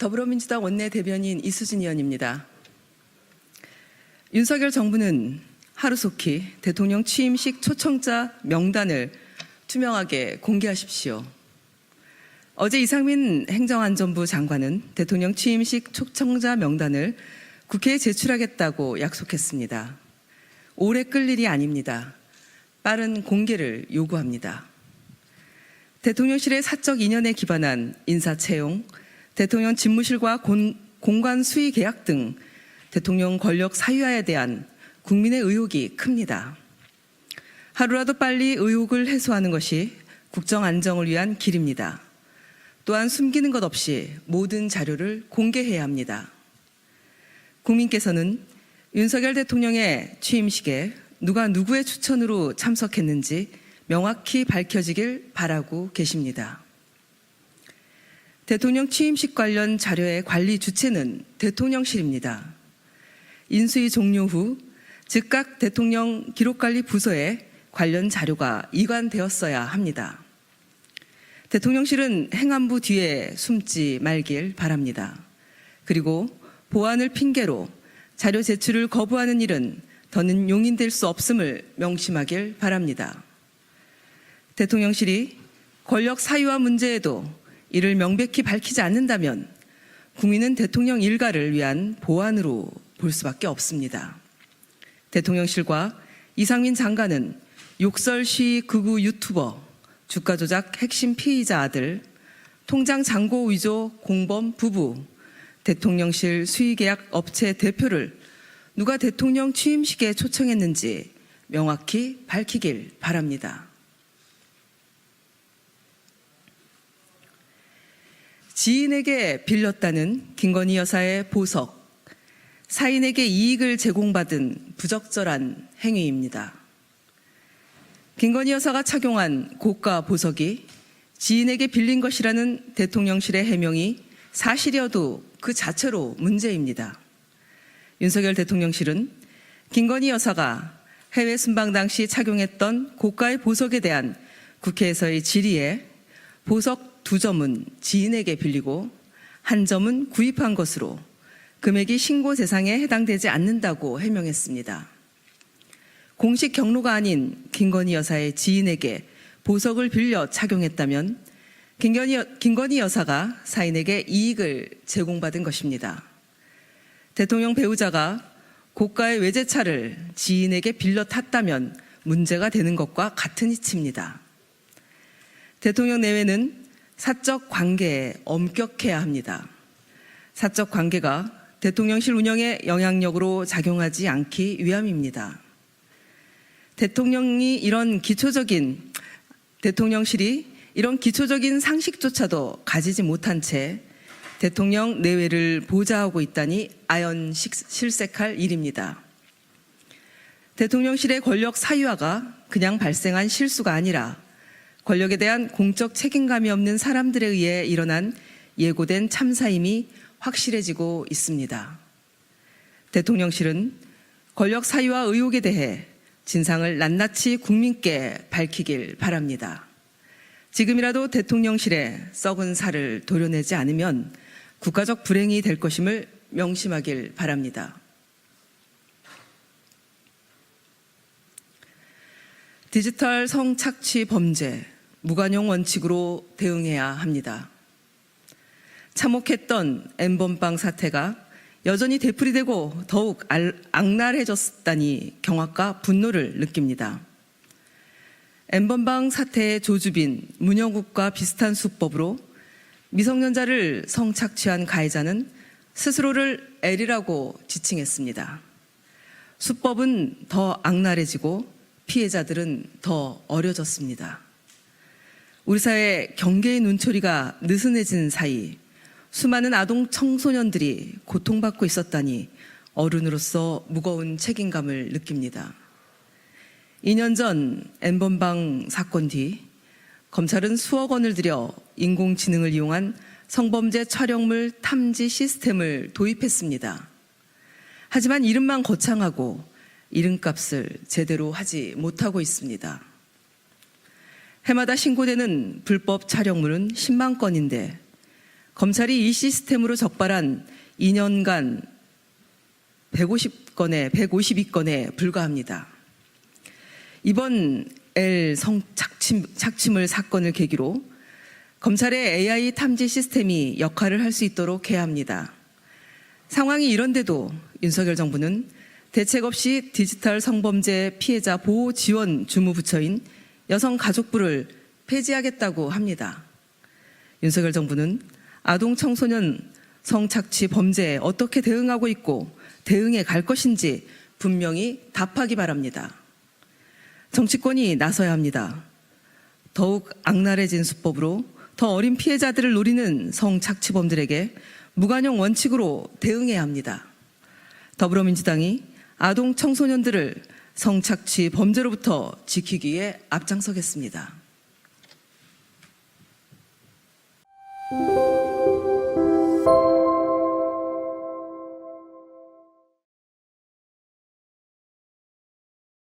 더불어민주당 원내대변인 이수진 의원입니다. 윤석열 정부는 하루속히 대통령 취임식 초청자 명단을 투명하게 공개하십시오. 어제 이상민 행정안전부 장관은 대통령 취임식 초청자 명단을 국회에 제출하겠다고 약속했습니다. 오래 끌 일이 아닙니다. 빠른 공개를 요구합니다. 대통령실의 사적 인연에 기반한 인사 채용, 대통령 집무실과 공관 수의 계약 등 대통령 권력 사유화에 대한 국민의 의혹이 큽니다. 하루라도 빨리 의혹을 해소하는 것이 국정 안정을 위한 길입니다. 또한 숨기는 것 없이 모든 자료를 공개해야 합니다. 국민께서는 윤석열 대통령의 취임식에 누가 누구의 추천으로 참석했는지 명확히 밝혀지길 바라고 계십니다. 대통령 취임식 관련 자료의 관리 주체는 대통령실입니다. 인수위 종료 후 즉각 대통령 기록관리 부서에 관련 자료가 이관되었어야 합니다. 대통령실은 행안부 뒤에 숨지 말길 바랍니다. 그리고 보안을 핑계로 자료 제출을 거부하는 일은 더는 용인될 수 없음을 명심하길 바랍니다. 대통령실이 권력 사유화 문제에도 이를 명백히 밝히지 않는다면 국민은 대통령 일가를 위한 보안으로 볼 수밖에 없습니다. 대통령실과 이상민 장관은 욕설 시위 극우 유튜버, 주가 조작 핵심 피의자 아들, 통장 잔고 위조 공범 부부, 대통령실 수의계약 업체 대표를 누가 대통령 취임식에 초청했는지 명확히 밝히길 바랍니다. 지인에게 빌렸다는 김건희 여사의 보석, 사인에게 이익을 제공받은 부적절한 행위입니다. 김건희 여사가 착용한 고가 보석이 지인에게 빌린 것이라는 대통령실의 해명이 사실이어도 그 자체로 문제입니다. 윤석열 대통령실은 김건희 여사가 해외 순방 당시 착용했던 고가의 보석에 대한 국회에서의 질의에 보석 2점은 지인에게 빌리고 1점은 구입한 것으로 금액이 신고 대상에 해당되지 않는다고 해명했습니다. 공식 경로가 아닌 김건희 여사의 지인에게 보석을 빌려 착용했다면 김건희 여사가 사인에게 이익을 제공받은 것입니다. 대통령 배우자가 고가의 외제차를 지인에게 빌려 탔다면 문제가 되는 것과 같은 이치입니다. 대통령 내외는 사적 관계에 엄격해야 합니다. 사적 관계가 대통령실 운영에 영향력으로 작용하지 않기 위함입니다. 대통령실이 이런 기초적인 상식조차도 가지지 못한 채 대통령 내외를 보좌하고 있다니 아연 실색할 일입니다. 대통령실의 권력 사유화가 그냥 발생한 실수가 아니라 권력에 대한 공적 책임감이 없는 사람들에 의해 일어난 예고된 참사임이 확실해지고 있습니다. 대통령실은 권력 사유화 의혹에 대해 진상을 낱낱이 국민께 밝히길 바랍니다. 지금이라도 대통령실에 썩은 살을 도려내지 않으면 국가적 불행이 될 것임을 명심하길 바랍니다. 디지털 성착취 범죄, 무관용 원칙으로 대응해야 합니다. 참혹했던 N번방 사태가 여전히 되풀이되고 더욱 악랄해졌다니 경악과 분노를 느낍니다. N번방 사태의 조주빈 문영욱과 비슷한 수법으로 미성년자를 성착취한 가해자는 스스로를 L이라고 지칭했습니다. 수법은 더 악랄해지고 피해자들은 더 어려졌습니다. 우리 사회 경계의 눈초리가 느슨해진 사이 수많은 아동 청소년들이 고통받고 있었다니 어른으로서 무거운 책임감을 느낍니다. 2년 전 N번방 사건 뒤 검찰은 수억 원을 들여 인공지능을 이용한 성범죄 촬영물 탐지 시스템을 도입했습니다. 하지만 이름만 거창하고 이름값을 제대로 하지 못하고 있습니다. 해마다 신고되는 불법 촬영물은 10만 건인데 검찰이 이 시스템으로 적발한 2년간 152건에 불과합니다. 이번 L 성착취물 사건을 계기로 검찰의 AI 탐지 시스템이 역할을 할 수 있도록 해야 합니다. 상황이 이런데도 윤석열 정부는 대책 없이 디지털 성범죄 피해자 보호 지원 주무부처인 여성가족부를 폐지하겠다고 합니다. 윤석열 정부는 아동 청소년 성착취 범죄에 어떻게 대응하고 있고 대응해 갈 것인지 분명히 답하기 바랍니다. 정치권이 나서야 합니다. 더욱 악랄해진 수법으로 더 어린 피해자들을 노리는 성착취범들에게 무관용 원칙으로 대응해야 합니다. 더불어민주당이 아동 청소년들을 성착취 범죄로부터 지키기에 앞장서겠습니다.